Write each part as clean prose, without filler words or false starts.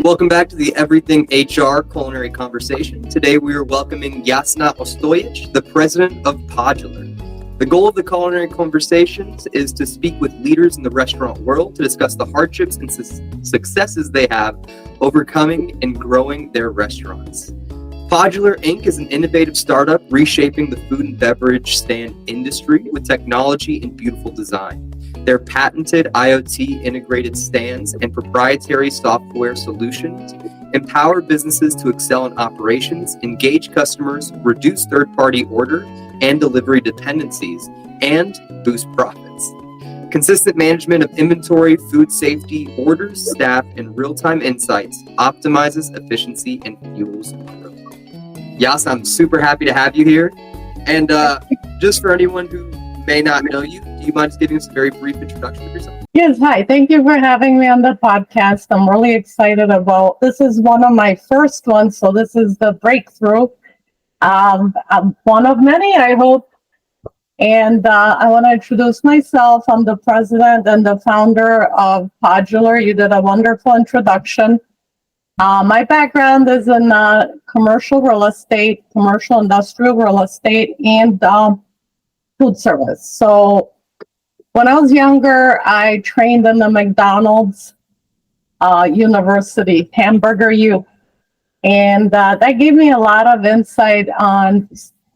Welcome back to the Everything HR Culinary Conversation. Today we are welcoming Jasna Ostojich, the president of Podular. The goal of the Culinary Conversations is to speak with leaders in the restaurant world to discuss the hardships and successes they have overcoming and growing their restaurants. Podular Inc. is an innovative startup reshaping the food and beverage stand industry with technology and beautiful design. Their patented IoT-integrated stands and proprietary software solutions empower businesses to excel in operations, engage customers, reduce third-party order and delivery dependencies, and boost profits. Consistent management of inventory, food safety, orders, staff, and real-time insights optimizes efficiency and fuels growth. Yas, I'm super happy to have you here. And just for anyone who may not know you, do you mind just giving us a very brief introduction of yourself? Yes, hi. Thank you for having me on the podcast. I'm really excited about this. Is one of my first ones, so this is the breakthrough. I'm one of many, I hope. And I want to introduce myself. I'm the president and the founder of Podular. You did a wonderful introduction. My background is in commercial real estate, commercial industrial real estate, and food service. So when I was younger, I trained in the McDonald's University, Hamburger U. And that gave me a lot of insight on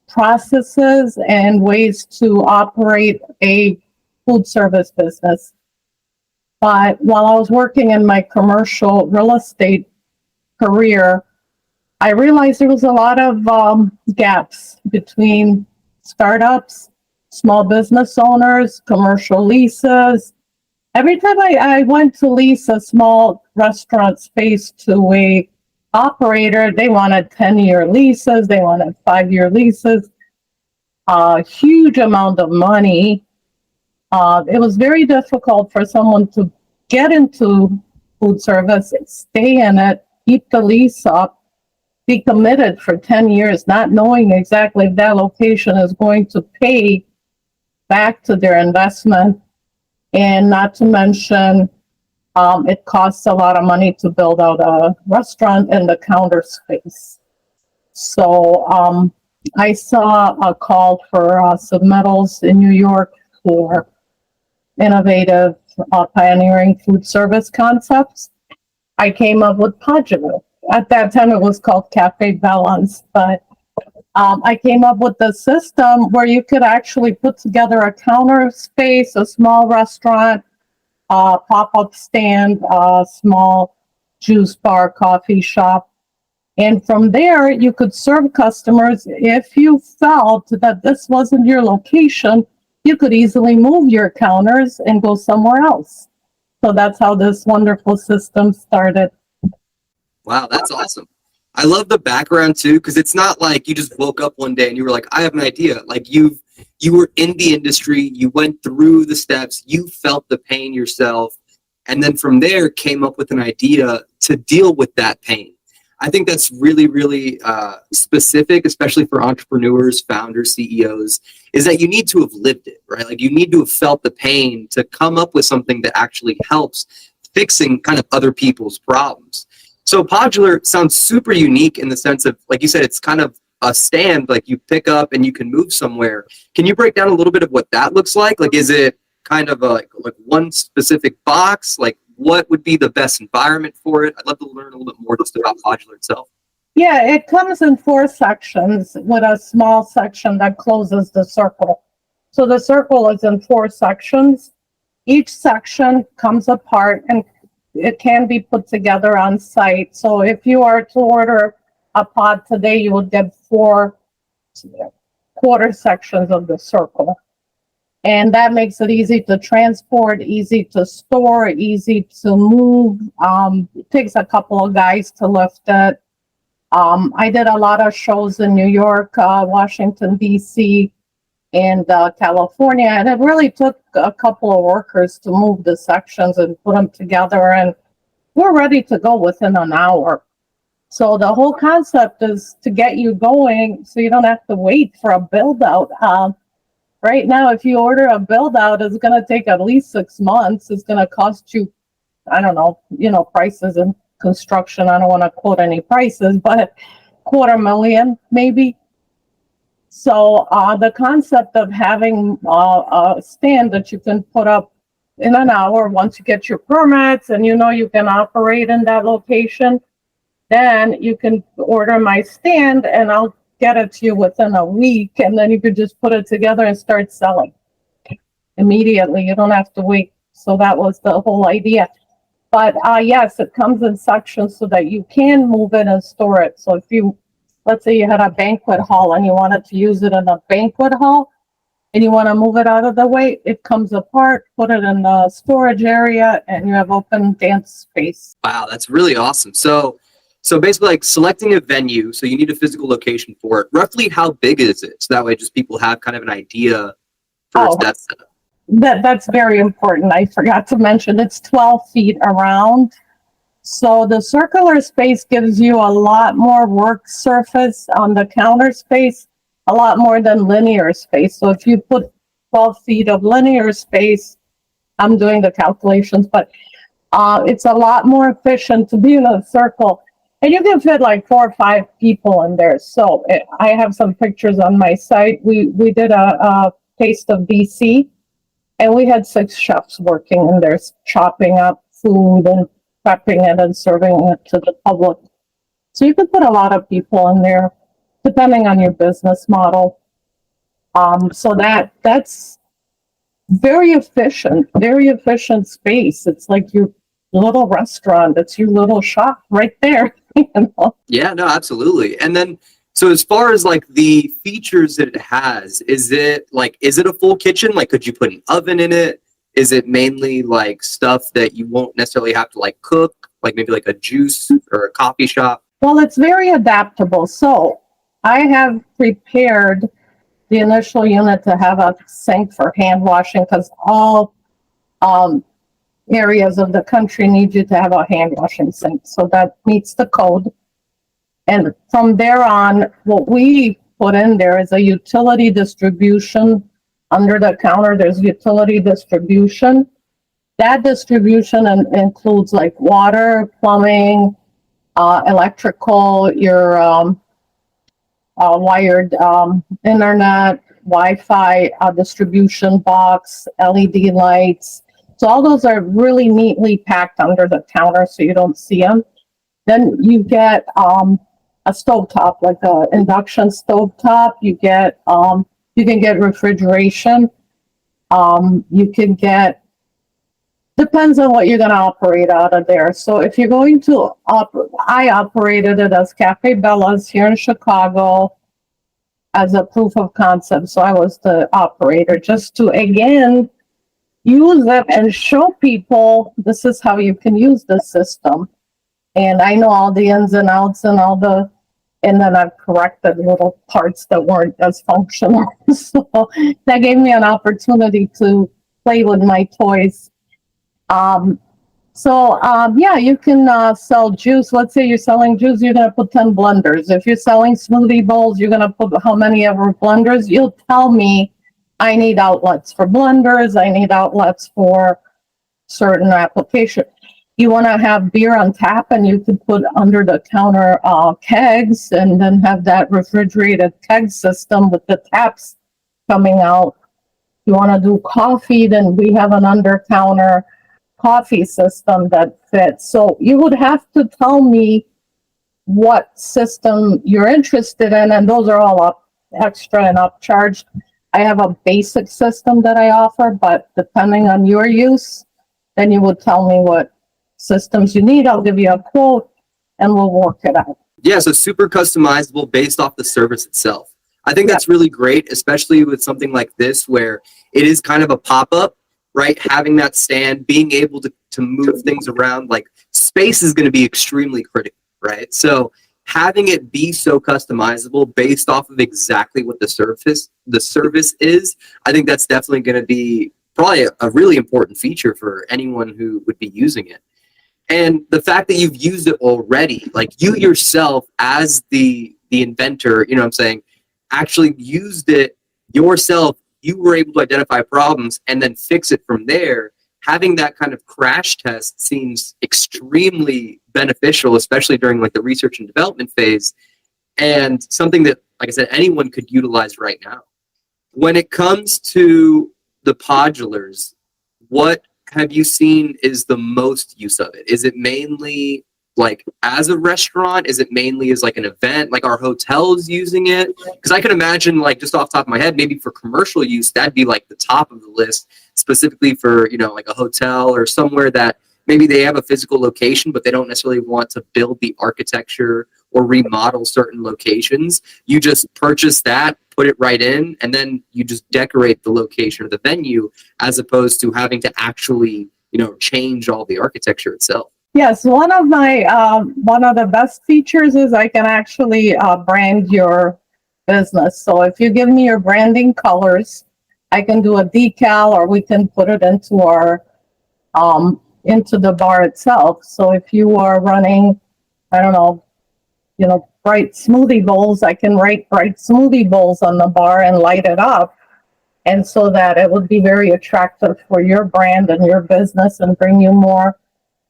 processes and ways to operate a food service business. But while I was working in my commercial real estate career, I realized there was a lot of gaps between startups, small business owners, commercial leases. Every time I went to lease a small restaurant space to a operator, they wanted 10-year leases, they wanted 5-year leases, a huge amount of money. It was very difficult for someone to get into food service, stay in it, keep the lease up, be committed for 10 years, not knowing exactly if that location is going to pay back to their investment, and not to mention it costs a lot of money to build out a restaurant and the counter space. So I saw a call for submittals in New York for innovative pioneering food service concepts. I came up with Podular. At that time it was called Cafe Balance, but I came up with the system where you could actually put together a counter space, a small restaurant, pop-up stand, a small juice bar, coffee shop. And from there, you could serve customers. If you felt that this wasn't your location, you could easily move your counters and go somewhere else. So that's how this wonderful system started. Wow, that's awesome. I love the background too, because it's not like you just woke up one day and you were like, I have an idea. Like you were in the industry, you went through the steps, you felt the pain yourself, and then from there came up with an idea to deal with that pain. I think that's really, really specific, especially for entrepreneurs, founders, CEOs, is that you need to have lived it, right? Like you need to have felt the pain to come up with something that actually helps fixing kind of other people's problems. So Podular sounds super unique in the sense of, like you said, it's kind of a stand, like you pick up and you can move somewhere. Can you break down a little bit of what that looks like? Like, is it kind of like one specific box? Like, what would be the best environment for it? I'd love to learn a little bit more just about Podular itself. Yeah, it comes in 4 sections with a small section that closes the circle. So the circle is in 4 sections. Each section comes apart and it can be put together on site. So if you are to order a pod today, you will get 4 quarter sections of the circle. And that makes it easy to transport, easy to store, easy to move. It takes a couple of guys to lift it. I did a lot of shows in New York, Washington, D.C., and California, and it really took a couple of workers to move the sections and put them together, and we're ready to go within an hour. So the whole concept is to get you going so you don't have to wait for a build out. Right now, if you order a build out, it's going to take at least 6 months. It's going to cost you, I don't know, prices in construction. I don't want to quote any prices, but $250,000 maybe. So the concept of having a stand that you can put up in an hour, once you get your permits and you can operate in that location, then you can order my stand and I'll get it to you within a week, and then you could just put it together and start selling immediately. You don't have to wait. So that was the whole idea. But yes, it comes in sections so that you can move it and store it. So if let's say you had a banquet hall and you wanted to use it in a banquet hall and you want to move it out of the way, it comes apart, put it in the storage area, and you have open dance space. Wow, that's really awesome. So basically, like selecting a venue, so you need a physical location for it. Roughly how big is it? So that way just people have kind of an idea for that setup. That's very important. I forgot to mention it's 12 feet around. So the circular space gives you a lot more work surface on the counter space, a lot more than linear space. So if you put 12 feet of linear space, I'm doing the calculations, but it's a lot more efficient to be in a circle. And you can fit like 4 or 5 people in there. So I have some pictures on my site. We did a taste of BC, and we had 6 chefs working in there, chopping up food and prepping it and serving it to the public. So you can put a lot of people in there, depending on your business model. So that's very efficient space. It's like your little restaurant. It's your little shop right there. Yeah, no, absolutely. And then, so as far as like the features that it has, is it a full kitchen? Like, could you put an oven in it? Is it mainly like stuff that you won't necessarily have to like cook, like maybe like a juice or a coffee shop? Well, it's very adaptable. So I have prepared the initial unit to have a sink for hand washing, because all areas of the country need you to have a hand washing sink. So that meets the code. And from there on, what we put in there is a utility distribution. Under the counter, there's utility distribution. That distribution includes like water, plumbing, electrical, your wired internet, Wi-Fi distribution box, LED lights. So all those are really neatly packed under the counter so you don't see them. Then you get a stovetop, like an induction stovetop. You can get refrigeration. You can get, depends on what you're going to operate out of there. So if you're going to, I operated it as Cafe Bella's here in Chicago as a proof of concept. So I was the operator, just to, again, use it and show people this is how you can use the system. And I know all the ins and outs and and then I've corrected little parts that weren't as functional. So that gave me an opportunity to play with my toys. Yeah, you can sell juice. Let's say you're selling juice, you're going to put 10 blenders. If you're selling smoothie bowls, you're going to put how many ever blenders. You'll tell me, I need outlets for blenders. I need outlets for certain application. You want to have beer on tap, and you could put under the counter kegs, and then have that refrigerated keg system with the taps coming out. You want to do coffee, then we have an under counter coffee system that fits. So you would have to tell me what system you're interested in, and those are all up extra and upcharged. I have a basic system that I offer, but depending on your use, then you would tell me what systems you need. I'll give you a quote and we'll work it out. Yeah, so super customizable based off the service itself. I think that's really great, especially with something like this where it is kind of a pop-up, right? Having that stand, being able to move things around, like space is going to be extremely critical, right? So having it be so customizable based off of exactly what the service is, I think that's definitely going to be probably a really important feature for anyone who would be using it. And the fact that you've used it already, like you yourself as the inventor, you know what I'm saying, actually used it yourself, you were able to identify problems and then fix it from there, having that kind of crash test seems extremely beneficial, especially during like the research and development phase, and something that, like I said, anyone could utilize right now. When it comes to the podulars, what have you seen is the most use of it? Is it mainly like as a restaurant? Is it mainly as like an event? Like, are hotels using it? Because I can imagine, like, just off the top of my head, maybe for commercial use, that'd be like the top of the list, specifically for, you know, like a hotel or somewhere that maybe they have a physical location, but they don't necessarily want to build the architecture or remodel certain locations. You just purchase that, put it right in, and then you just decorate the location or the venue, as opposed to having to actually, you know, change all the architecture itself. Yes, one of the best features is I can actually brand your business. So if you give me your branding colors, I can do a decal, or we can put it into our into the bar itself. So if you are running, I don't know, you know, bright smoothie bowls, I can write bright smoothie bowls on the bar and light it up, and so that it would be very attractive for your brand and your business and bring you more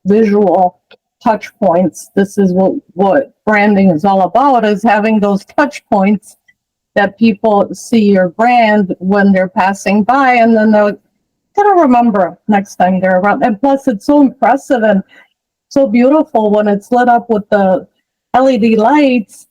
visual touch points. This is what branding is all about, is having those touch points that people see your brand when they're passing by, and then they're gonna remember next time they're around. And plus, it's so impressive and so beautiful when it's lit up with the LED lights.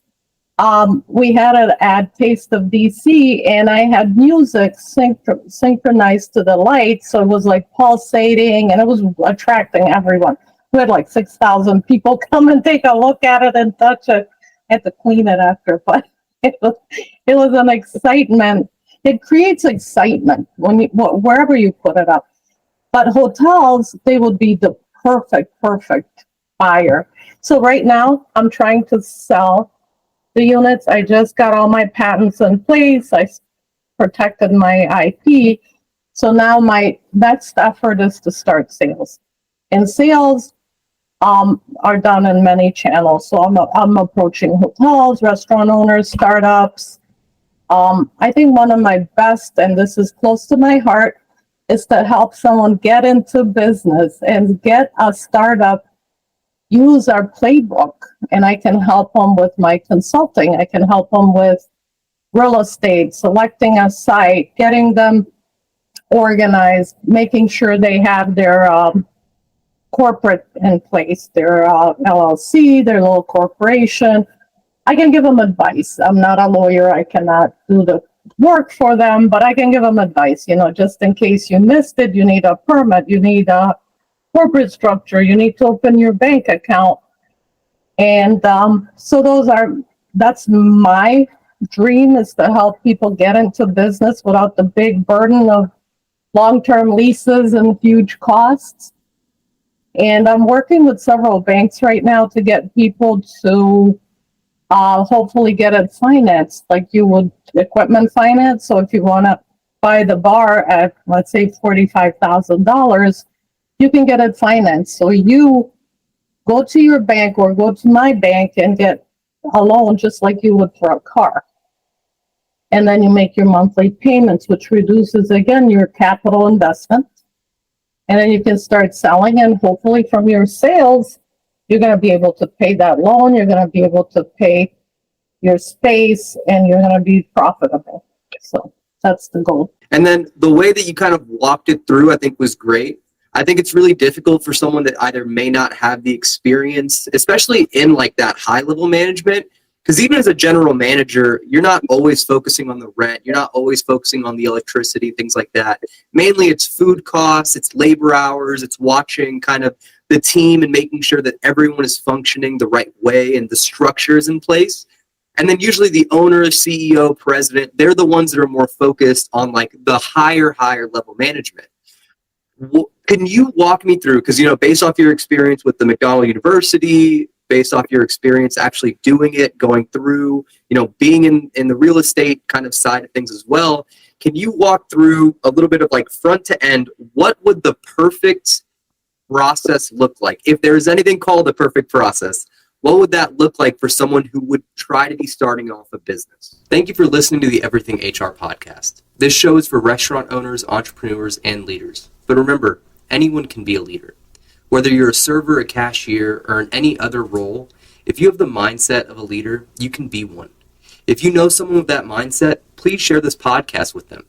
We had an ad, Taste of DC, and I had music synchronized to the lights, so it was like pulsating, and it was attracting everyone. We had like 6,000 people come and take a look at it and touch it. I had to clean it after, but it was an excitement. It creates excitement when wherever you put it up. But hotels, they would be the perfect buyer. So right now, I'm trying to sell the units. I just got all my patents in place. I protected my IP. So now my next effort is to start sales. And sales are done in many channels. So I'm approaching hotels, restaurant owners, startups. I think one of my best, and this is close to my heart, is to help someone get into business and get a startup use our playbook. And I can help them with my consulting. I can help them with real estate, selecting a site, getting them organized, making sure they have their corporate in place, their LLC, their little corporation. I can give them advice. I'm not a lawyer. I cannot do the work for them, but I can give them advice, you know, just in case you missed it, you need a permit, you need a corporate structure, you need to open your bank account. And so that's my dream, is to help people get into business without the big burden of long-term leases and huge costs. And I'm working with several banks right now to get people to hopefully get it financed, like you would equipment finance. So if you want to buy the bar at, let's say, $45,000, you can get it financed. So you go to your bank or go to my bank and get a loan just like you would for a car. And then you make your monthly payments, which reduces, again, your capital investment. And then you can start selling, and hopefully from your sales, you're going to be able to pay that loan, you're going to be able to pay your space, and you're going to be profitable. So that's the goal. And then the way that you kind of walked it through, I think, was great. I think it's really difficult for someone that either may not have the experience, especially in like that high level management, because even as a general manager, you're not always focusing on the rent. You're not always focusing on the electricity, things like that. Mainly it's food costs, it's labor hours, it's watching kind of the team and making sure that everyone is functioning the right way and the structure is in place. And then usually the owner, CEO, president, they're the ones that are more focused on like the higher level management. Can you walk me through, because, you know, based off your experience with the McDonald University, based off your experience actually doing it, going through, you know, being in the real estate kind of side of things as well, can you walk through a little bit of like front to end, what would the perfect process look like? If there's anything called the perfect process, what would that look like for someone who would try to be starting off a business? Thank you for listening to the Everything HR podcast. This show is for restaurant owners, entrepreneurs, and leaders. But remember, anyone can be a leader. Whether you're a server, a cashier, or in any other role, if you have the mindset of a leader, you can be one. If you know someone with that mindset, please share this podcast with them.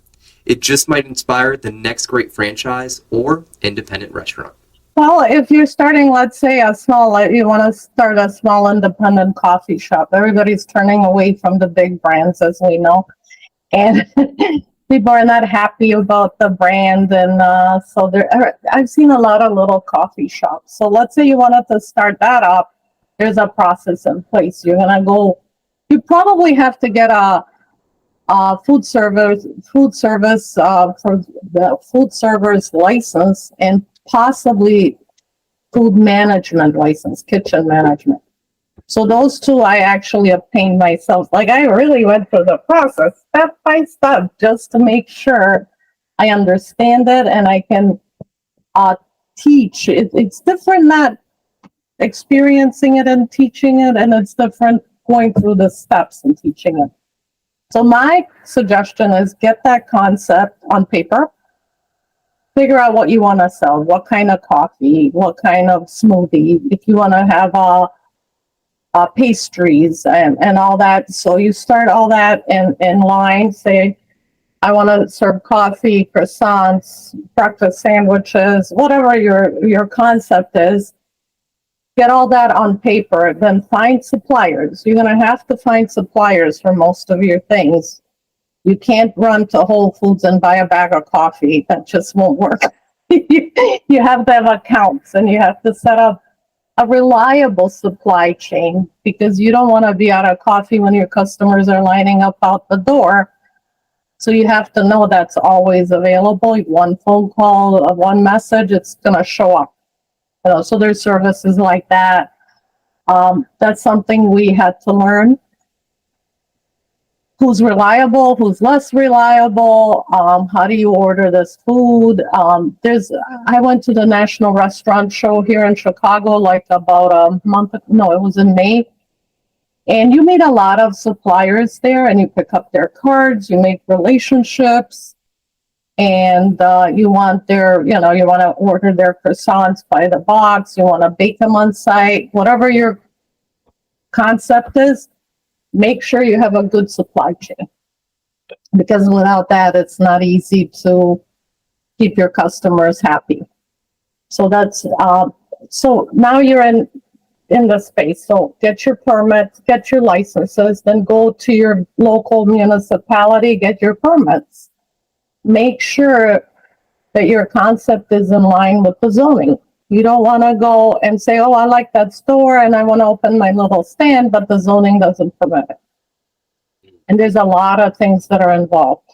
It just might inspire the next great franchise or independent restaurant. Well, if you're starting, let's say, you want to start a small independent coffee shop, everybody's turning away from the big brands, as we know. And people are not happy about the brand. And I've seen a lot of little coffee shops. So let's say you wanted to start that up. There's a process in place. You probably have to get a food service for the food server's license, and possibly food management license, kitchen management. So those two I actually obtained myself. Like, I really went through the process step by step just to make sure I understand it and I can teach. It's different not experiencing it and teaching it, and it's different going through the steps and teaching it. So my suggestion is get that concept on paper, figure out what you want to sell, what kind of coffee, what kind of smoothie, if you want to have pastries and all that. So you start all that in line, say, I want to serve coffee, croissants, breakfast sandwiches, whatever your concept is. Get all that on paper, then find suppliers. You're going to have to find suppliers for most of your things. You can't run to Whole Foods and buy a bag of coffee. That just won't work. You have to have accounts, and you have to set up a reliable supply chain, because you don't want to be out of coffee when your customers are lining up out the door. So you have to know that's always available. One phone call, one message, it's going to show up. So there's services like that. That's something we had to learn. Who's reliable, who's less reliable, how do you order this food? I went to the National Restaurant Show here in Chicago like about a month, no, it was in May. And you meet a lot of suppliers there, and you pick up their cards, you make relationships. And you want to order their croissants by the box, you want to bake them on site, whatever your concept is, make sure you have a good supply chain. Because without that, it's not easy to keep your customers happy. So that's, so now you're in the space. So get your permits, get your licenses, then go to your local municipality, get your permits. Make sure that your concept is in line with the zoning. You don't want to go and say, oh, I like that store and I want to open my little stand, but the zoning doesn't permit it. And there's a lot of things that are involved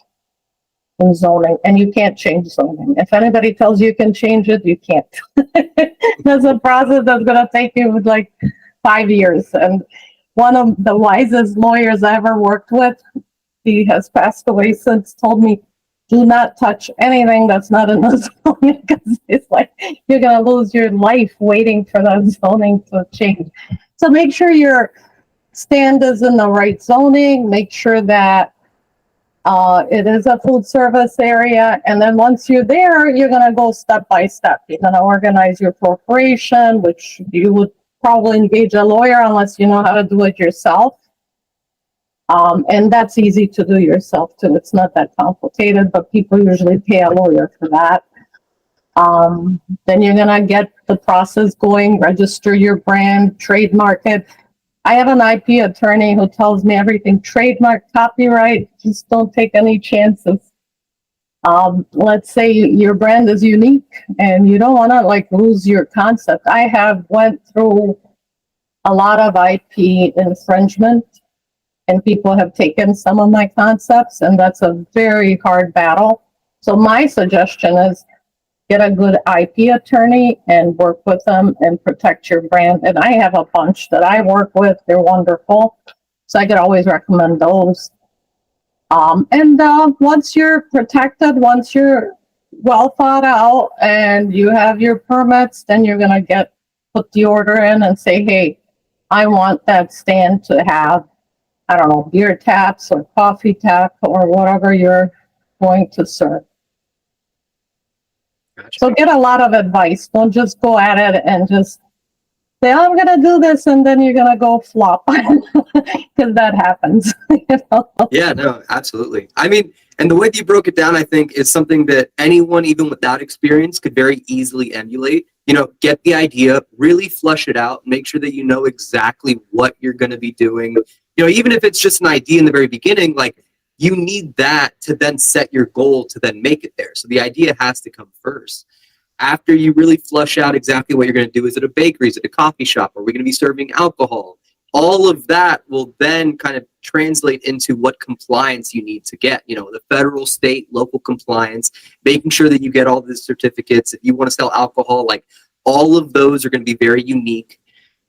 in zoning, and you can't change zoning. If anybody tells you can change it, you can't. There's a process that's going to take you like 5 years. And one of the wisest lawyers I ever worked with, he has passed away since, told me, do not touch anything that's not in the zoning, because it's like you're going to lose your life waiting for that zoning to change. So make sure your stand is in the right zoning. Make sure that it is a food service area. And then once you're there, you're going to go step by step. You're going to organize your corporation, which you would probably engage a lawyer unless you know how to do it yourself. And that's easy to do yourself too. It's not that complicated, but people usually pay a lawyer for that. Then you're gonna get the process going, register your brand, trademark it. I have an IP attorney who tells me everything, trademark, copyright, just don't take any chances. Let's say your brand is unique and you don't wanna like lose your concept. I have went through a lot of IP infringement, and people have taken some of my concepts, and that's a very hard battle. So my suggestion is get a good IP attorney and work with them and protect your brand. And I have a bunch that I work with. They're wonderful. So I could always recommend those. Once you're protected, once you're well thought out and you have your permits, then you're going to put the order in and say, hey, I want that stand to have, I don't know, beer taps or coffee tap or whatever you're going to serve. Gotcha. So get a lot of advice. Don't just go at it and just say, oh, I'm going to do this, and then you're going to go flop, because that happens. You know? Yeah, no, absolutely. I mean, and the way that you broke it down, I think, is something that anyone, even without experience, could very easily emulate. You know, get the idea, really flush it out, make sure that you know exactly what you're going to be doing. You know, even if it's just an idea in the very beginning, like, you need that to then set your goal to then make it there. So the idea has to come first. After you really flush out exactly what you're going to do, is it a bakery, is it a coffee shop, are we going to be serving alcohol? All of that will then kind of translate into what compliance you need to get. You know, the federal, state, local compliance, making sure that you get all the certificates. If you want to sell alcohol, like, all of those are going to be very unique.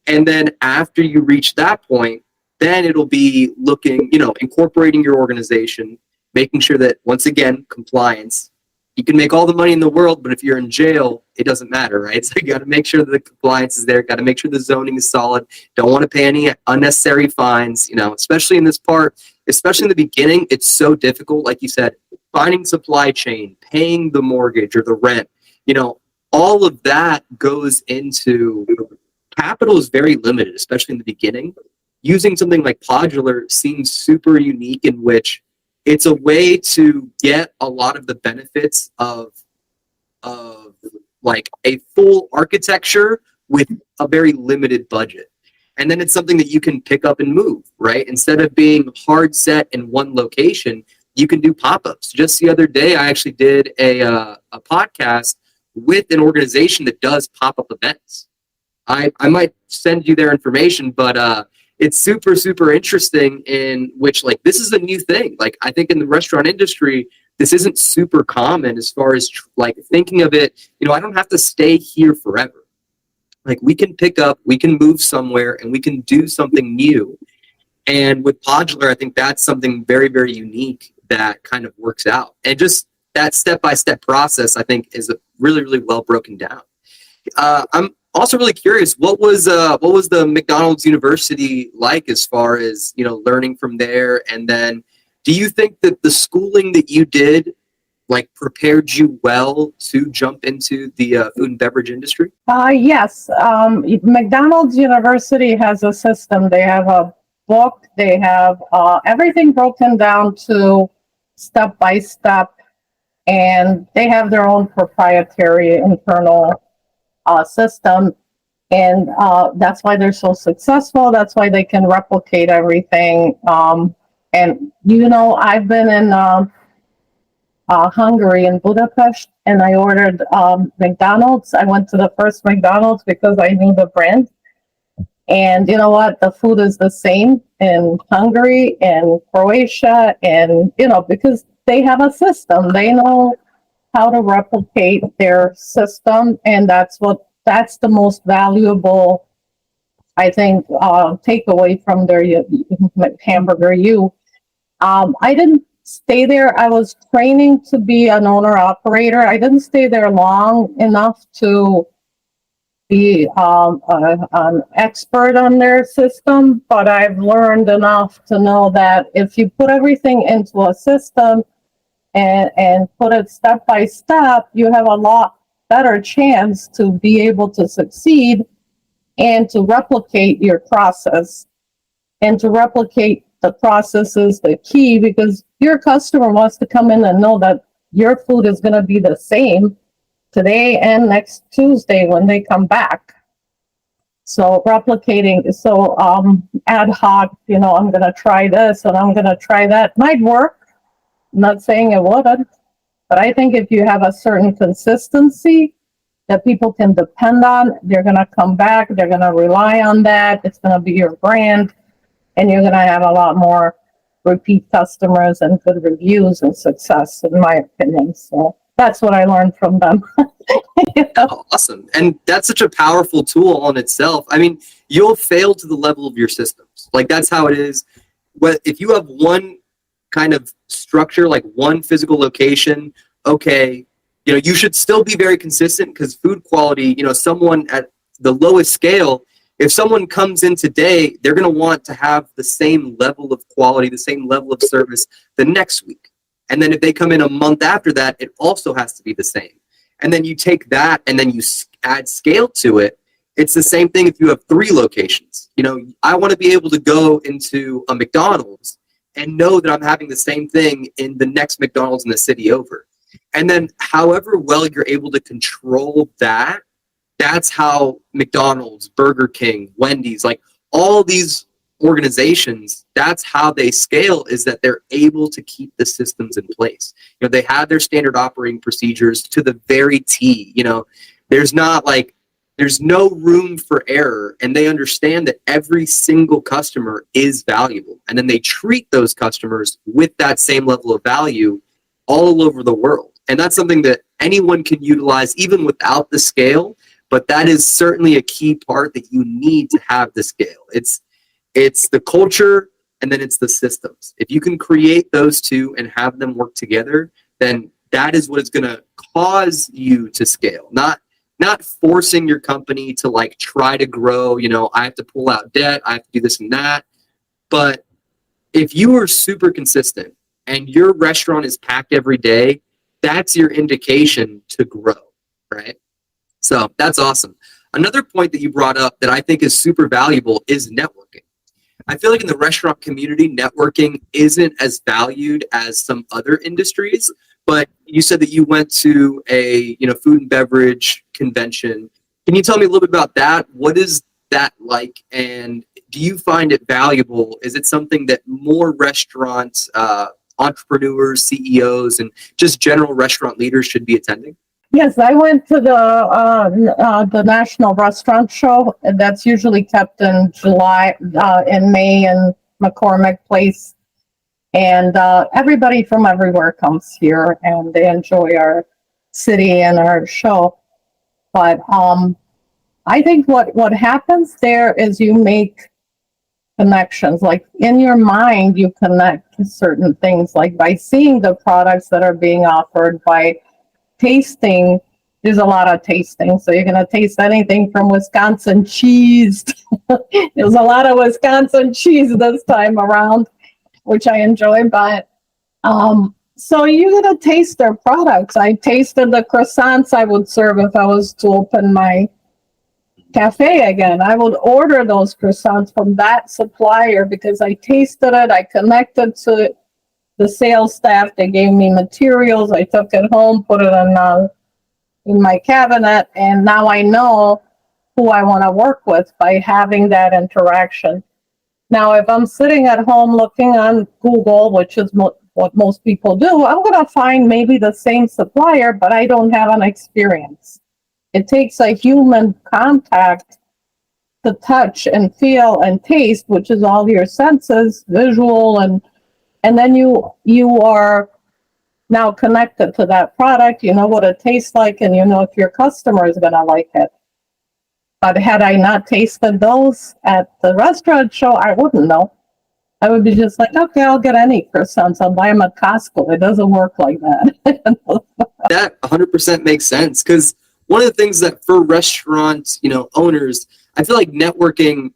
And then after you reach that point, then it'll be looking, you know, incorporating your organization, making sure that, once again, compliance. You can make all the money in the world, but if you're in jail, it doesn't matter, right? So you got to make sure that the compliance is there. Got to make sure the zoning is solid. Don't want to pay any unnecessary fines, you know, especially in this part, especially in the beginning. It's so difficult, like you said, finding supply chain, paying the mortgage or the rent, you know, all of that goes into capital is very limited, especially in the beginning. Using something like Podular seems super unique, in which it's a way to get a lot of the benefits of like a full architecture with a very limited budget. And then it's something that you can pick up and move, right? Instead of being hard set in one location, you can do pop-ups. Just the other day, I actually did a podcast with an organization that does pop-up events. I might send you their information, but it's super, super interesting, in which, like, this is a new thing. Like, I think in the restaurant industry, this isn't super common as far as like thinking of it, you know, I don't have to stay here forever. Like, we can pick up, we can move somewhere, and we can do something new. And with Podular, I think that's something very, very unique that kind of works out. And just that step-by-step process, I think, is really, really well broken down. I'm also really curious, what was the McDonald's University like, as far as, you know, learning from there? And then, do you think that the schooling that you did, like, prepared you well to jump into the food and beverage industry? Yes. McDonald's University has a system. They have a book. They have everything broken down to step by step, and they have their own proprietary internal system. And that's why they're so successful. That's why they can replicate everything. And, you know, I've been in Hungary, in Budapest, and I ordered McDonald's. I went to the first McDonald's because I knew the brand. And you know what? The food is the same in Hungary and Croatia, and, you know, because they have a system. They know how to replicate their system, and that's the most valuable, I think, takeaway from their hamburger U. I didn't stay there. I was training to be an owner operator. I didn't stay there long enough to be an expert on their system, but I've learned enough to know that if you put everything into a system and put it step by step, you have a lot better chance to be able to succeed and to replicate your process. And to replicate the process is the key, because your customer wants to come in and know that your food is going to be the same today and next Tuesday when they come back. So replicating, so ad hoc, you know, I'm going to try this and I'm going to try that, might work. I'm not saying it wouldn't, but I think if you have a certain consistency that people can depend on, they're going to come back, they're going to rely on that, it's going to be your brand, and you're going to have a lot more repeat customers and good reviews and success, in my opinion. So that's what I learned from them. You know? Oh, awesome. And that's such a powerful tool on itself. I mean, you'll fail to the level of your systems. Like, that's how it is. But if you have one kind of structure, like one physical location, okay, you know, you should still be very consistent, because food quality, you know, someone at the lowest scale, if someone comes in today, they're going to want to have the same level of quality, the same level of service the next week. And then if they come in a month after that, it also has to be the same. And then you take that and then you add scale to it. It's the same thing if you have 3 locations. You know, I want to be able to go into a McDonald's and know that I'm having the same thing in the next McDonald's in the city over. And then however well you're able to control that, that's how McDonald's, Burger King, Wendy's, like all these organizations, that's how they scale, is that they're able to keep the systems in place. You know, they have their standard operating procedures to the very T. You know, there's no room for error, and they understand that every single customer is valuable. And then they treat those customers with that same level of value all over the world. And that's something that anyone can utilize even without the scale, but that is certainly a key part that you need to have the scale. It's the culture, and then it's the systems. If you can create those two and have them work together, then that is what is going to cause you to scale. Not forcing your company to like try to grow, you know, I have to pull out debt, I have to do this and that. But if you are super consistent and your restaurant is packed every day, that's your indication to grow, right? So that's awesome. Another point that you brought up that I think is super valuable is networking. I feel like in the restaurant community, networking isn't as valued as some other industries, but you said that you went to a, you know, food and beverage convention. Can you tell me a little bit about that? What is that like? And do you find it valuable? Is it something that more restaurants, entrepreneurs, CEOs, and just general restaurant leaders should be attending? Yes, I went to the National Restaurant Show, and that's usually kept in in May in McCormick Place. And everybody from everywhere comes here, and they enjoy our city and our show. But I think what happens there is you make connections. Like in your mind, you connect to certain things, like by seeing the products that are being offered, by tasting. There's a lot of tasting, so you're going to taste anything from Wisconsin cheese. There's a lot of Wisconsin cheese this time around, which I enjoy. But so you're going to taste their products. I tasted the croissants I would serve if I was to open my cafe again. I would order those croissants from that supplier because I tasted it. I connected to it. The sales staff, they gave me materials. I took it home, put it in my cabinet, and now I know who I want to work with by having that interaction. Now, if I'm sitting at home looking on Google, which is what most people do, I'm going to find maybe the same supplier, but I don't have an experience. It takes a human contact to touch and feel and taste, which is all your senses, visual, and then you are now connected to that product. You know what it tastes like, and you know if your customer is going to like it. But had I not tasted those at the restaurant show, I wouldn't know. I would be just like, okay, I'll get any croissants. I'll buy them at Costco. It doesn't work like that. That 100% makes sense, because one of the things that for restaurant, you know, owners, I feel like networking,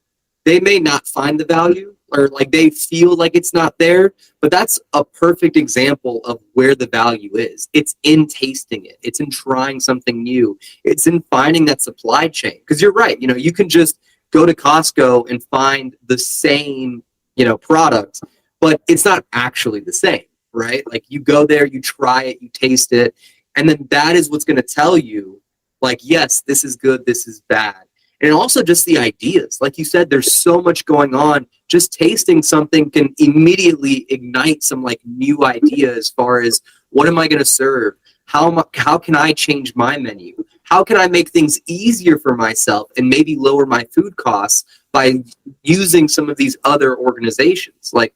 they may not find the value, or like they feel like it's not there, but that's a perfect example of where the value is. It's in tasting it. It's in trying something new. It's in finding that supply chain. Because you're right, you know, you can just go to Costco and find the same, you know, product, but it's not actually the same, right? Like you go there, you try it, you taste it, and then that is what's going to tell you, like, yes, this is good, this is bad. And also just the ideas. Like you said, there's so much going on. Just tasting something can immediately ignite some like new idea as far as what am I going to serve? How can I change my menu? How can I make things easier for myself and maybe lower my food costs by using some of these other organizations? Like,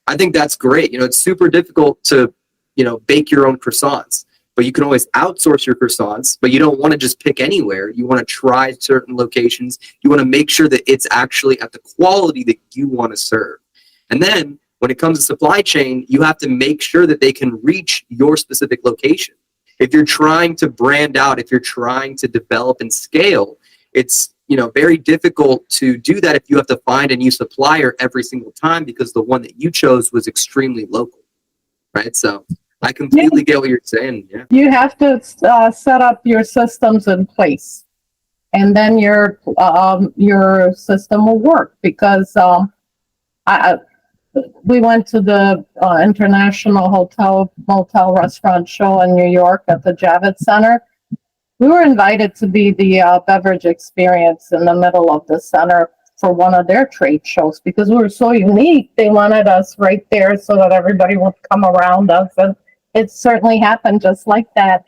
I think that's great. You know, it's super difficult to, you know, bake your own croissants, but you can always outsource your croissants, but you don't want to just pick anywhere. You want to try certain locations. You want to make sure that it's actually at the quality that you want to serve. And then when it comes to supply chain, you have to make sure that they can reach your specific location. If you're trying to brand out, if you're trying to develop and scale, it's, you know, very difficult to do that if you have to find a new supplier every single time because the one that you chose was extremely local, right? So I completely get what you're saying. Yeah. You have to set up your systems in place, and then your system will work. Because I, we went to the International Motel Restaurant Show in New York at the Javits Center. We were invited to be the beverage experience in the middle of the center for one of their trade shows because we were so unique. They wanted us right there so that everybody would come around us, and it certainly happened just like that.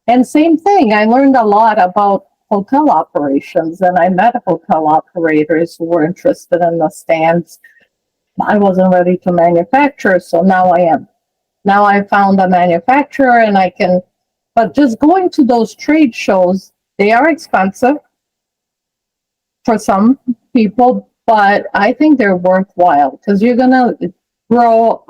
And same thing, I learned a lot about hotel operations, and I met hotel operators who were interested in the stands. I wasn't ready to manufacture, so now I am. Now I found a manufacturer and I can, but just going to those trade shows, they are expensive for some people, but I think they're worthwhile because you're going to grow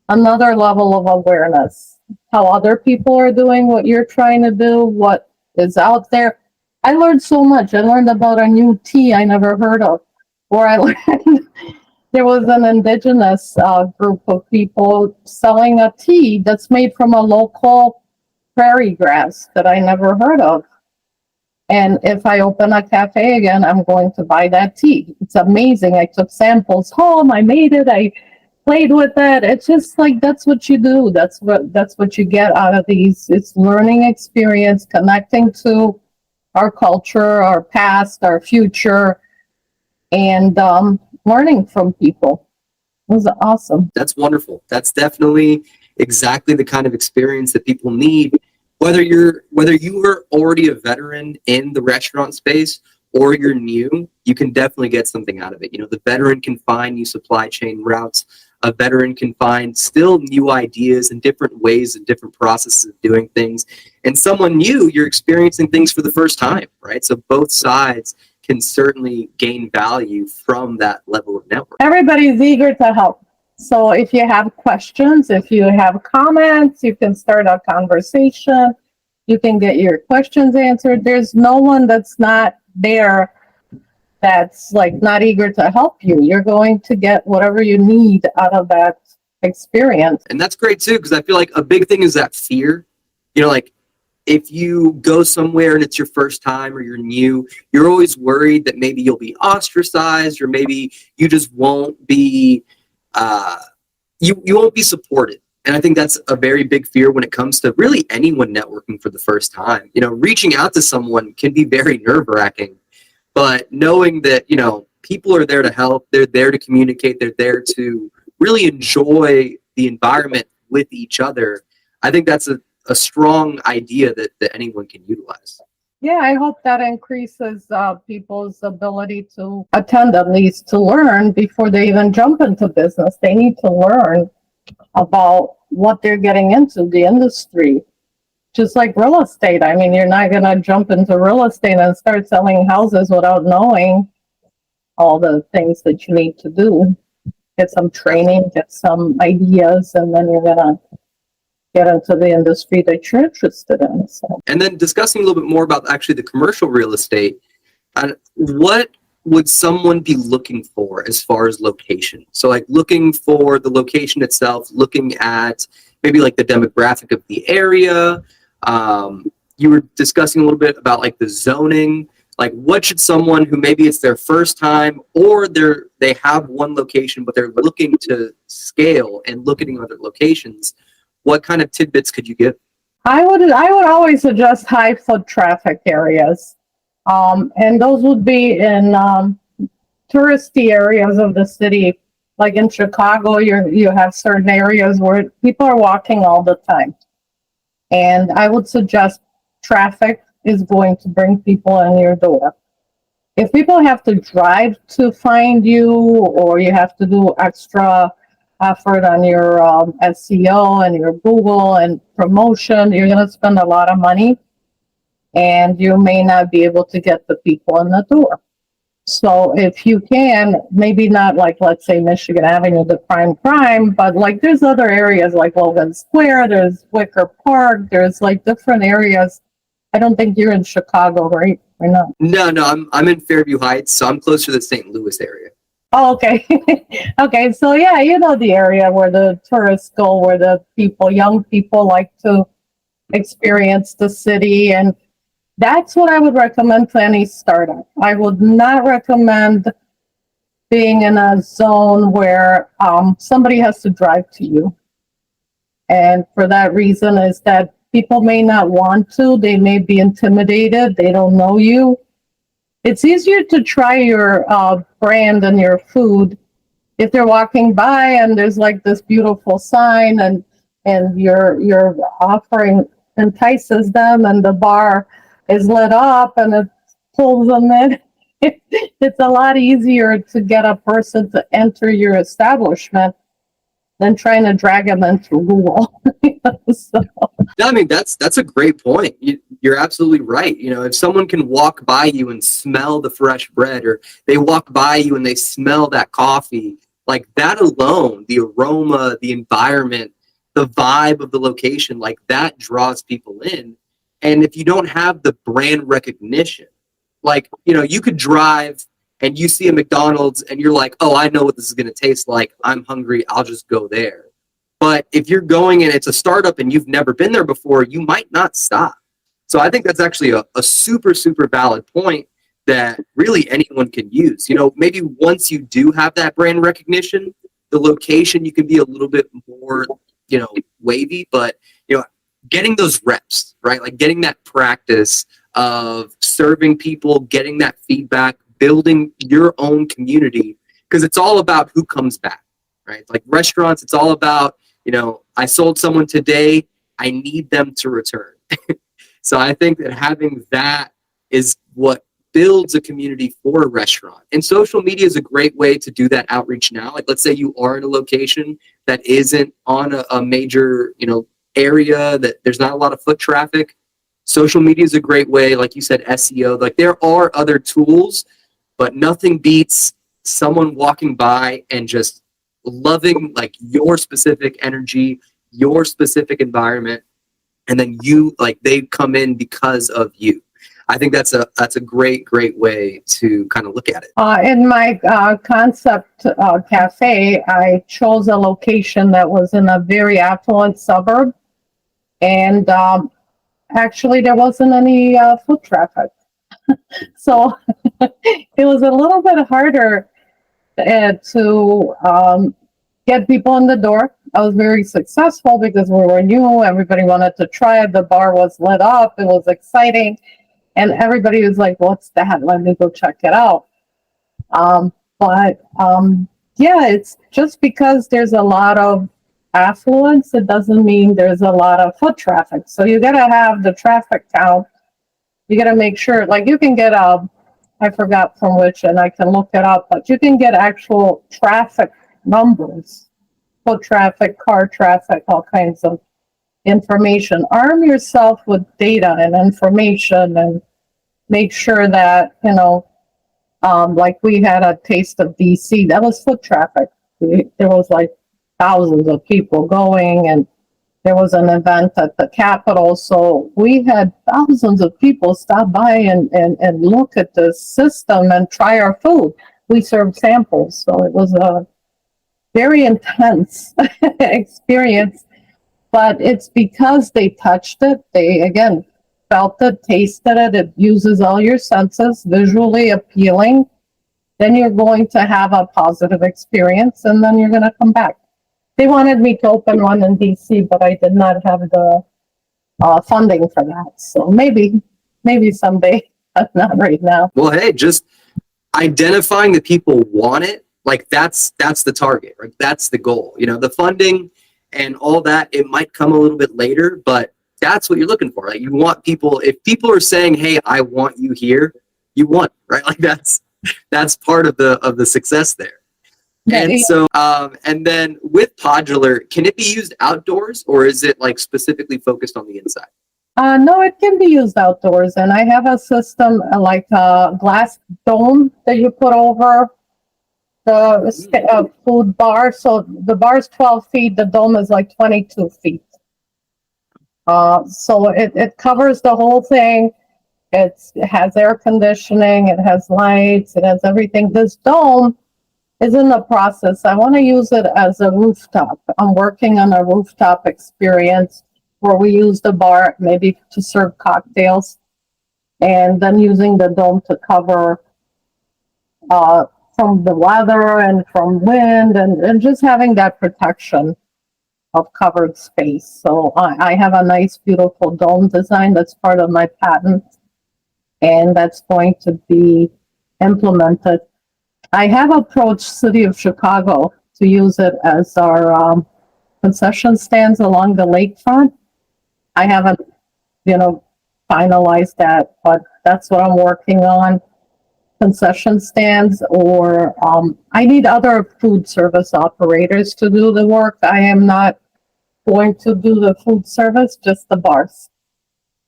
another level of awareness, how other people are doing what you're trying to do, what is out there. I learned so much. I learned about a new tea I never heard of, or I learned there was an indigenous group of people selling a tea that's made from a local prairie grass that I never heard of. And if I open a cafe again, I'm going to buy that tea. It's amazing. I took samples home. I made it. I played with it. It's just like, that's what you do. That's what you get out of these. It's learning experience, connecting to our culture, our past, our future, and learning from people. It was awesome. That's wonderful. That's definitely exactly the kind of experience that people need. Whether you are already a veteran in the restaurant space or you're new, you can definitely get something out of it. You know, the veteran can find new supply chain routes. A veteran can find still new ideas and different ways and different processes of doing things. And someone new, you're experiencing things for the first time, right? So both sides can certainly gain value from that level of network. Everybody's eager to help. So if you have questions, if you have comments, you can start a conversation. You can get your questions answered. There's no one that's not there that's like not eager to help you. You're going to get whatever you need out of that experience. And that's great too, because I feel like a big thing is that fear. You know, like if you go somewhere and it's your first time or you're new, you're always worried that maybe you'll be ostracized or maybe you just won't be you won't be supported. And I think that's a very big fear when it comes to really anyone networking for the first time. You know, reaching out to someone can be very nerve-wracking, but knowing that, you know, people are there to help, they're there to communicate, they're there to really enjoy the environment with each other. I think that's a strong idea that anyone can utilize. Yeah, I hope that increases people's ability to attend, at least to learn before they even jump into business. They need to learn about what they're getting into, the industry. Just like real estate. I mean, you're not going to jump into real estate and start selling houses without knowing all the things that you need to do. Get some training, get some ideas, and then you're going to get into the industry that you're interested in. So. And then discussing a little bit more about actually the commercial real estate, what would someone be looking for as far as location? So like looking for the location itself, looking at maybe like the demographic of the area. You were discussing a little bit about like the zoning. Like what should someone who maybe it's their first time or they have one location, but they're looking to scale and looking at other locations, what kind of tidbits could you give? I would always suggest high foot traffic areas. And those would be in touristy areas of the city. Like in Chicago, you have certain areas where people are walking all the time. And I would suggest traffic is going to bring people in your door. If people have to drive to find you, or you have to do extra effort on your SEO and your Google and promotion, you're going to spend a lot of money and you may not be able to get the people in the door. So if you can, maybe not like, let's say Michigan Avenue, the prime, but like there's other areas like Logan Square, there's Wicker Park, there's like different areas. I don't think you're in Chicago, right? Or not? No, I'm in Fairview Heights, so I'm closer to the St. Louis area. Oh, okay. Okay. So yeah, you know the area where the tourists go, where the young people like to experience the city. And that's what I would recommend to any startup. I would not recommend being in a zone where somebody has to drive to you. And for that reason is that people may not want to, they may be intimidated, they don't know you. It's easier to try your brand and your food if they're walking by and there's like this beautiful sign, and your offering entices them and the bar is lit up and it pulls them in. It's a lot easier to get a person to enter your establishment than trying to drag them in through Google. So, No, I mean that's a great point. You're absolutely right. You know, if someone can walk by you and smell the fresh bread, or they walk by you and they smell that coffee, like that alone, the aroma, the environment, the vibe of the location, like that draws people in. And if you don't have the brand recognition, like, you know, you could drive and you see a McDonald's and you're like, oh, I know what this is going to taste like. I'm hungry. I'll just go there. But if you're going and it's a startup and you've never been there before, you might not stop. So I think that's actually a super, super valid point that really anyone can use. You know, maybe once you do have that brand recognition, the location, you can be a little bit more, you know, wavy, but, you know, getting those reps, right? Like getting that practice of serving people, getting that feedback, building your own community, because it's all about who comes back, right? Like restaurants, it's all about, you know, I sold someone today, I need them to return. So I think that having that is what builds a community for a restaurant. And social media is a great way to do that outreach now. Like let's say you are in a location that isn't on a major, you know, area, that there's not a lot of foot traffic. Social media is a great way, like you said, SEO. Like there are other tools, but nothing beats someone walking by and just loving like your specific energy, your specific environment, and then you, like, they come in because of you. I think that's a great way to kind of look at it. in my concept cafe, I chose a location that was in a very affluent suburb, and actually there wasn't any foot traffic. So it was a little bit harder to get people in the door. I was very successful because we were new. Everybody wanted to try it. The bar was lit up. It was exciting. And everybody was like, what's that? Let me go check it out. But yeah, it's just because there's a lot of affluence, it doesn't mean there's a lot of foot traffic. So you got to have the traffic count. You got to make sure, like you can get I forgot from which, and I can look it up, but you can get actual traffic numbers, foot traffic, car traffic, all kinds of information. Arm yourself with data and information and make sure that, you know, like we had a taste of DC, that was foot traffic. There was like thousands of people going, and there was an event at the Capitol. So we had thousands of people stop by and look at the system and try our food. We served samples. So it was a very intense experience, but it's because they touched it. They, again, felt it, tasted it. It uses all your senses, visually appealing. Then you're going to have a positive experience, and then you're going to come back. They wanted me to open one in DC, but I did not have the funding for that. So maybe someday, but not right now. Well, hey, just identifying that people want it, like that's the target, right? That's the goal. You know, the funding and all that, it might come a little bit later, but that's what you're looking for. Like you want people, if people are saying, hey, I want you here, you want, right? Like that's part of the success there. And so, and then with Podular, can it be used outdoors, or is it like specifically focused on the inside? No, it can be used outdoors, and I have a system like a glass dome that you put over the food bar. So the bar is 12 feet, the dome is like 22 feet. So it covers the whole thing. It has air conditioning, it has lights, it has everything. This dome is in the process. I want to use it as a rooftop. I'm working on a rooftop experience where we use the bar maybe to serve cocktails, and then using the dome to cover from the weather and from wind, and just having that protection of covered space. So I have a nice, beautiful dome design that's part of my patent, and that's going to be implemented. I have approached City of Chicago to use it as our concession stands along the lakefront. I haven't, finalized that, but that's what I'm working on. Concession stands, or I need other food service operators to do the work. I am not going to do the food service, just the bars.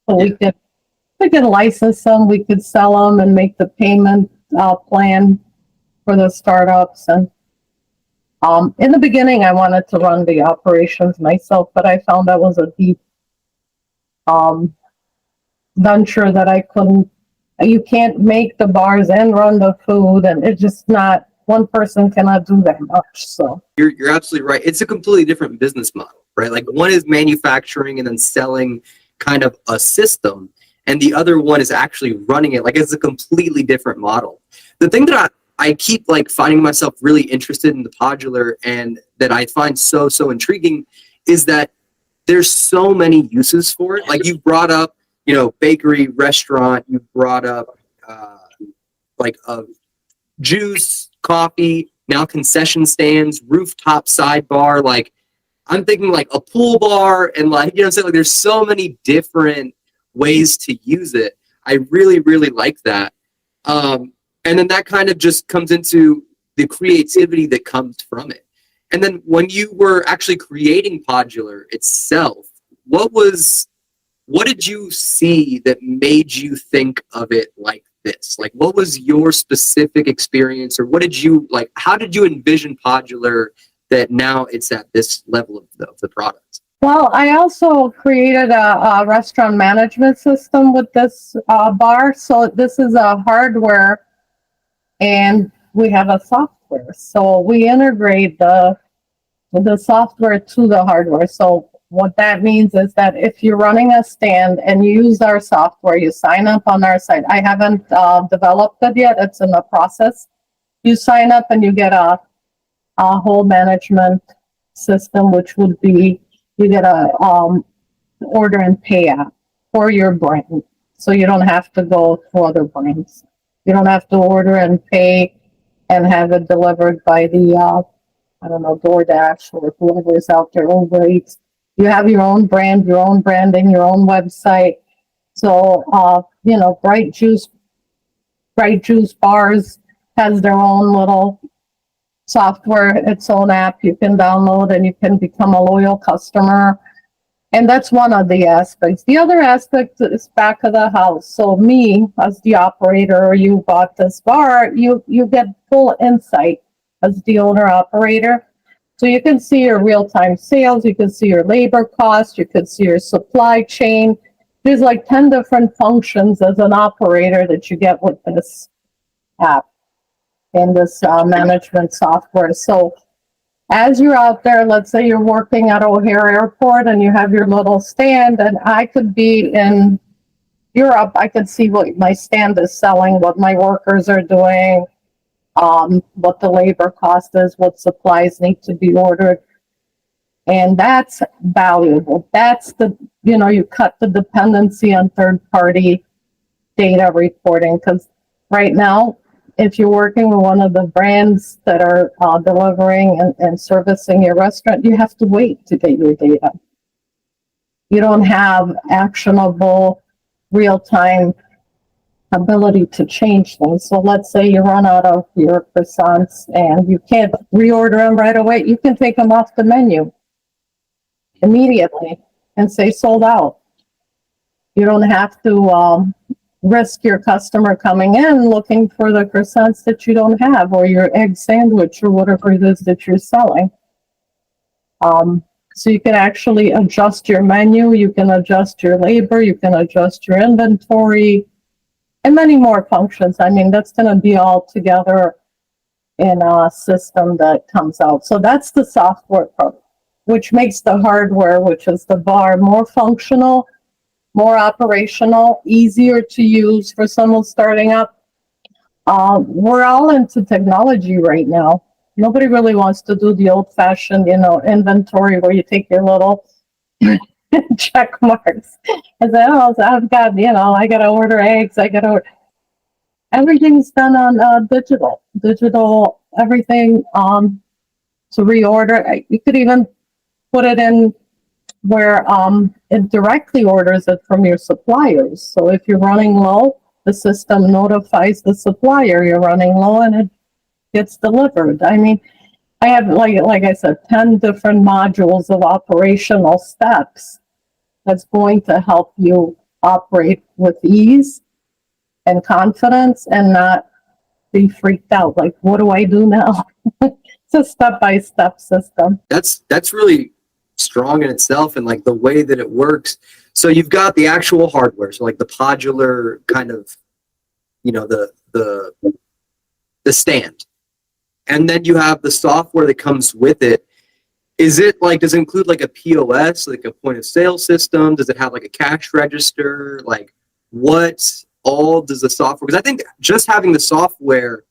So we can license them, we could sell them and make the payment plan for the startups. And in the beginning, I wanted to run the operations myself, but I found that was a deep venture that I couldn't. You can't make the bars and run the food, and it's just not, one person cannot do that much. So You're absolutely right. It's a completely different business model, right? Like one is manufacturing and then selling kind of a system, and the other one is actually running it. Like it's a completely different model. The thing that I keep like finding myself really interested in the Podular, and that I find so intriguing, is that there's so many uses for it. Like you brought up, bakery, restaurant, you brought up like a juice, coffee, now concession stands, rooftop sidebar. Like I'm thinking like a pool bar, and like, I'm saying, like there's so many different ways to use it. I really, really like that. And then that kind of just comes into the creativity that comes from it. And then when you were actually creating Podular itself, what did you see that made you think of it like this? Like, what was your specific experience, or how did you envision Podular that now it's at this level of the product? well, I also created a restaurant management system with this bar. So this is a hardware, and we have a software. So we integrate the software to the hardware. So what that means is that if you're running a stand and you use our software, you sign up on our site. I haven't developed it yet. It's in the process. You sign up and you get a whole management system, which would be, you get a order and pay app for your brand. So you don't have to go to other brands. You don't have to order and pay and have it delivered by the DoorDash or whoever is out there, Uber Eats. You have your own brand, your own branding, your own website. So, Bright Juice Bars has their own little software, its own app you can download, and you can become a loyal customer. And that's one of the aspects. The other aspect is back of the house. So me, as the operator, you bought this bar, you get full insight as the owner operator. So you can see your real-time sales, you can see your labor costs, you can see your supply chain. There's like 10 different functions as an operator that you get with this app and this management software. So as you're out there, let's say you're working at O'Hare Airport and you have your little stand, and I could be in Europe, I could see what my stand is selling, what my workers are doing, what the labor cost is, what supplies need to be ordered. And that's valuable. That's you cut the dependency on third-party data reporting, because right now, if you're working with one of the brands that are delivering and servicing your restaurant, you have to wait to get your data. You don't have actionable, real-time ability to change things. So let's say you run out of your croissants and you can't reorder them right away. You can take them off the menu immediately and say sold out. You don't have to risk your customer coming in looking for the croissants that you don't have, or your egg sandwich, or whatever it is that you're selling. So you can actually adjust your menu, you can adjust your labor, you can adjust your inventory, and many more functions. I mean, that's going to be all together in a system that comes out. So that's the software part, which makes the hardware, which is the bar, more functional, more operational, easier to use for someone starting up. We're all into technology right now. Nobody really wants to do the old-fashioned, inventory where you take your little check marks and say, oh, I've got, I got to order eggs. Everything's done on digital, everything to reorder. You could even put it in where it directly orders it from your suppliers. So if you're running low, the system notifies the supplier you're running low and it gets delivered. I mean, I have, like I said, 10 different modules of operational steps that's going to help you operate with ease and confidence and not be freaked out. Like, what do I do now? It's a step-by-step system. That's really strong in itself, and like the way that it works. So you've got the actual hardware, so like the podular kind of, the stand, and then you have the software that comes with it. Does it include like a POS, like a point of sale system? Does it have like a cash register? Like, what all does the software? Because I think just having the software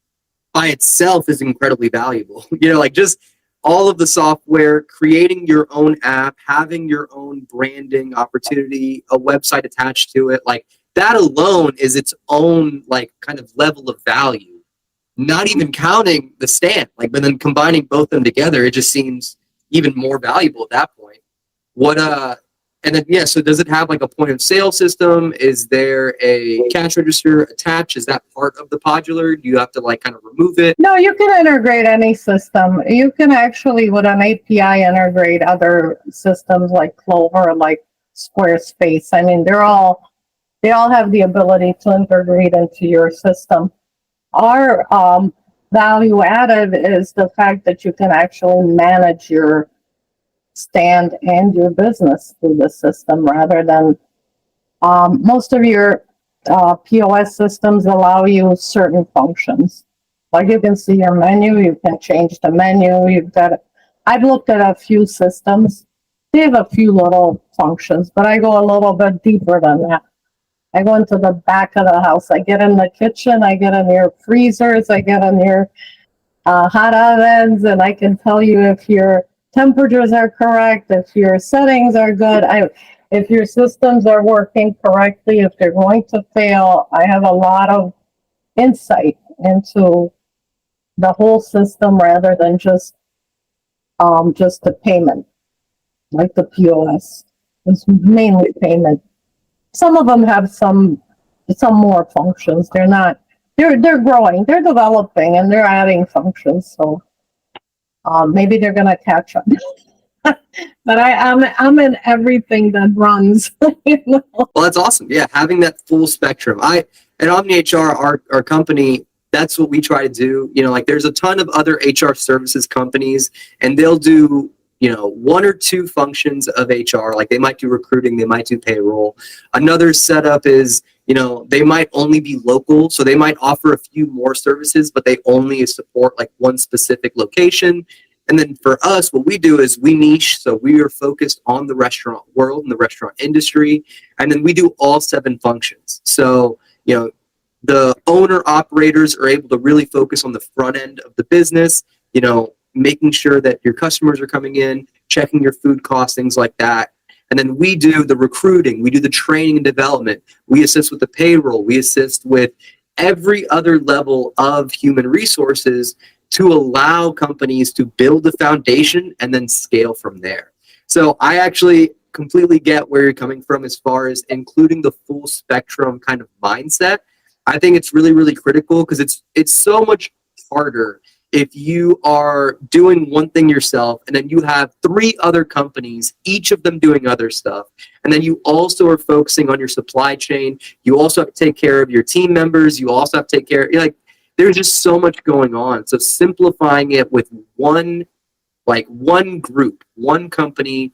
by itself is incredibly valuable. Just all of the software, creating your own app, having your own branding opportunity, a website attached to it, like that alone is its own like kind of level of value. Not even counting the stand, but then combining both them together, it just seems even more valuable at that point. So does it have like a point of sale system? Is there a cash register attached? Is that part of the Podular? Do you have to kind of remove it? No, you can integrate any system. You can actually, with an API, integrate other systems like Clover, like Squarespace. I mean, they all have the ability to integrate into your system. Our value added is the fact that you can actually manage your stand and your business through the system rather than most of your POS systems allow you certain functions. Like you can see your menu, you can change the menu. I've looked at a few systems. They have a few little functions, but I go a little bit deeper than that. I go into the back of the house. I get in the kitchen. I get in your freezers. I get in your hot ovens, and I can tell you if your temperatures are correct, if your settings are good, if your systems are working correctly, if they're going to fail. I have a lot of insight into the whole system rather than just the payment, like the POS. It's mainly payment. Some of them have some more functions. They're growing, they're developing, and they're adding functions. So maybe they're gonna catch up. But I'm in everything that runs. Well, that's awesome. Yeah, having that full spectrum. At OmniHR, our company, that's what we try to do. There's a ton of other HR services companies, and they'll do one or two functions of HR. Like they might do recruiting, they might do payroll. Another setup is they might only be local, so they might offer a few more services, but they only support like one specific location. And then for us, what we do is we niche, so we are focused on the restaurant world and the restaurant industry, and then we do all 7 functions. So the owner operators are able to really focus on the front end of the business, making sure that your customers are coming in, checking your food costs, things like that. And then we do the recruiting, we do the training and development, we assist with the payroll, we assist with every other level of human resources to allow companies to build the foundation and then scale from there. So I actually completely get where you're coming from as far as including the full spectrum kind of mindset. I think it's really, really critical because it's so much harder if you are doing one thing yourself and then you have 3 other companies, each of them doing other stuff. And then you also are focusing on your supply chain. You also have to take care of your team members. You also have to take care of, there's just so much going on. So simplifying it with one group, one company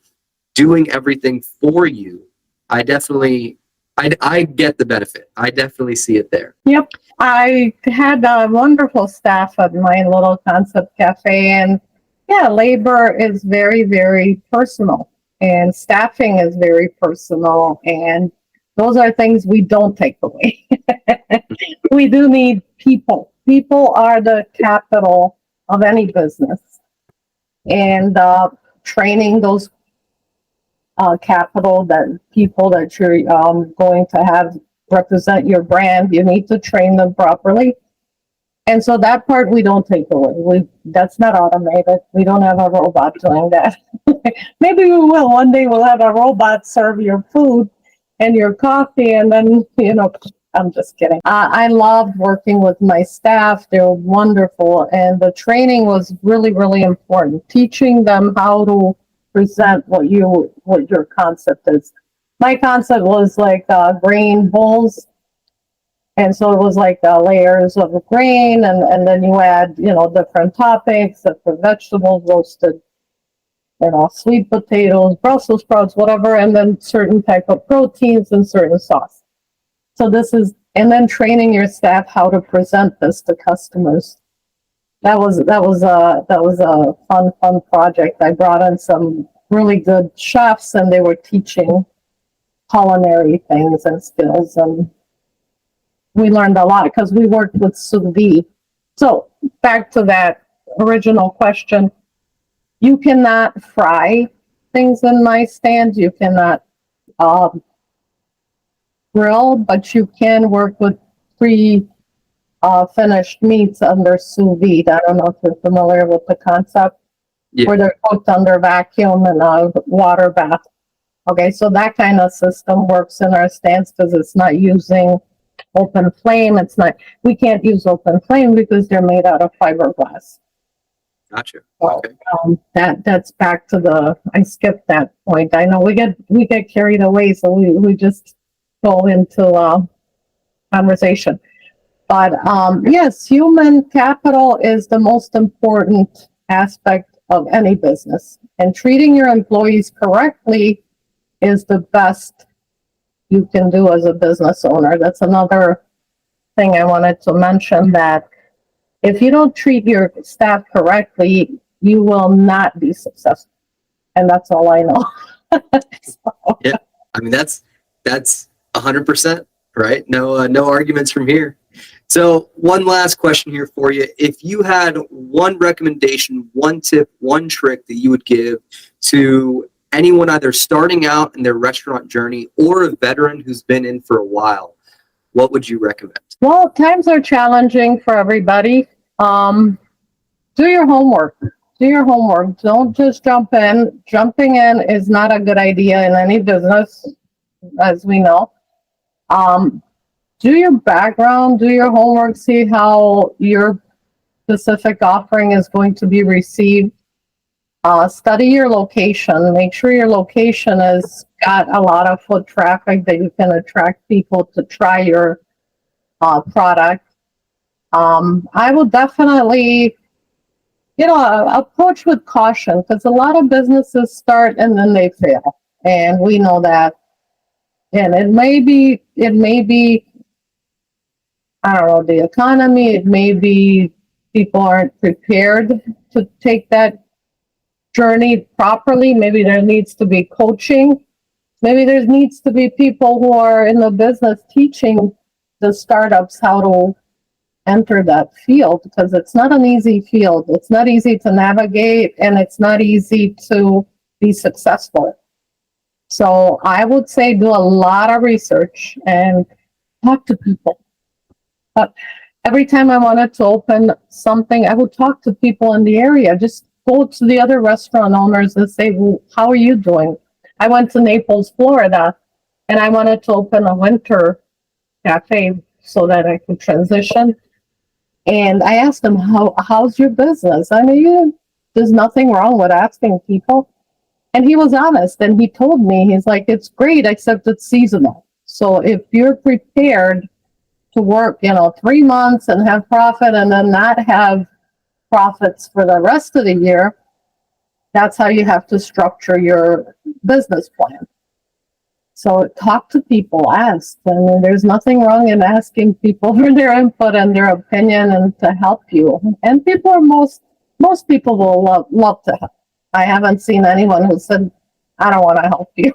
doing everything for you, I definitely I get the benefit. I definitely see it there. Yep. I had a wonderful staff at my little concept cafe, and yeah, labor is very, very personal, and staffing is very personal, and those are things we don't take away. We do need people. People are the capital of any business, and training those capital, that people that you're going to have represent your brand, you need to train them properly. And so that part we don't take away. That's not automated. We don't have a robot doing that. Maybe we will. One day we'll have a robot serve your food and your coffee, and then, I'm just kidding. I loved working with my staff. They were wonderful. And the training was really, really important. Teaching them how to present what your concept is. My concept was like grain bowls. And so it was like layers of grain, and then you add, different toppings, different vegetables, roasted, sweet potatoes, Brussels sprouts, whatever, and then certain type of proteins and certain sauce. So and then training your staff how to present this to customers. That was a fun project. I brought in some really good chefs, and they were teaching culinary things and skills, and we learned a lot because we worked with sous vide. So back to that original question, you cannot fry things in my stand. You cannot grill, but you can work with finished meats under sous vide. I don't know if you're familiar with the concept, where they're cooked under vacuum and a water bath. Okay, so that kind of system works in our stands because it's not using open flame. We can't use open flame because they're made out of fiberglass. Gotcha. Okay. That's back to I skipped that point. I know we get carried away, so we just go into conversation. But yes, human capital is the most important aspect of any business, and treating your employees correctly is the best you can do as a business owner. That's another thing I wanted to mention, that if you don't treat your staff correctly, you will not be successful. And that's all I know. So. Yeah, I mean, that's 100%, right? No arguments from here. So one last question here for you. If you had one recommendation, one tip, one trick that you would give to anyone either starting out in their restaurant journey or a veteran who's been in for a while, what would you recommend? Well, times are challenging for everybody. Do your homework. Do your homework. Don't just jump in. Jumping in is not a good idea in any business, as we know. Do your background, do your homework, see how your specific offering is going to be received. Study your location. Make sure your location has got a lot of foot traffic that you can attract people to try your product. I will definitely, approach with caution, because a lot of businesses start and then they fail, and we know that. And it may be, I don't know, the economy. It may be people aren't prepared to take that journey properly. Maybe there needs to be coaching. Maybe there needs to be people who are in the business teaching the startups how to enter that field, because it's not an easy field. It's not easy to navigate, and it's not easy to be successful. So I would say do a lot of research and talk to people. But every time I wanted to open something, I would talk to people in the area. Just go to the other restaurant owners and say, well, how are you doing? I went to Naples, Florida, and I wanted to open a winter cafe so that I could transition. And I asked them, how's your business? I mean, there's nothing wrong with asking people. And he was honest, and he told me, he's like, it's great, except it's seasonal. So if you're prepared to work, 3 months and have profit and then not have profits for the rest of the year, that's how you have to structure your business plan. So talk to people, ask. And there's nothing wrong in asking people for their input and their opinion and to help you. And most people will love to help. I haven't seen anyone who said, I don't want to help you.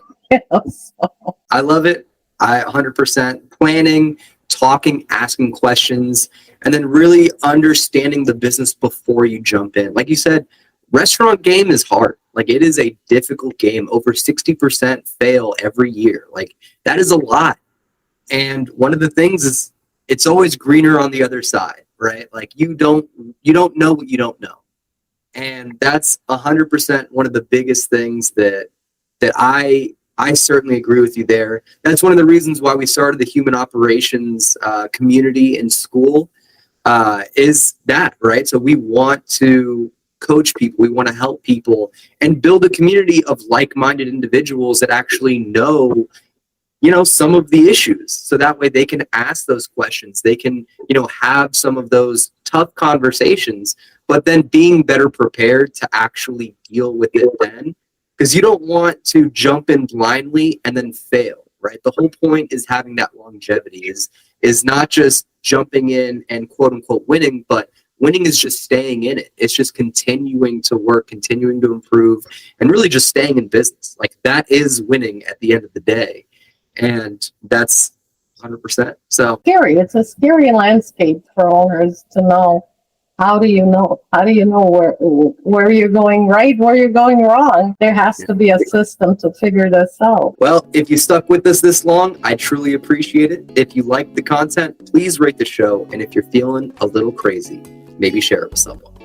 So. I love it. I 100% planning, talking, asking questions, and then really understanding the business before you jump in. Like you said, restaurant game is hard. Like, it is a difficult game. Over 60% fail every year. Like, that is a lot. And one of the things is it's always greener on the other side, right? Like, you don't know what you don't know. And that's 100% one of the biggest things that I certainly agree with you there. That's one of the reasons why we started the human operations community in school, is that, right? So we want to coach people, we want to help people and build a community of like-minded individuals that actually know some of the issues. So that way they can ask those questions. They can, have some of those tough conversations, but then being better prepared to actually deal with it then. Because you don't want to jump in blindly and then fail, right? The whole point is having that longevity, is not just jumping in and quote unquote winning, but winning is just staying in it. It's just continuing to work, continuing to improve, and really just staying in business. Like, that is winning at the end of the day. And that's 100%. So scary. It's a scary landscape for owners to know. How do you know? How do you know where you're going right, where you're going wrong? There has to be a system to figure this out. Well, if you stuck with us this long, I truly appreciate it. If you like the content, please rate the show. And if you're feeling a little crazy, maybe share it with someone.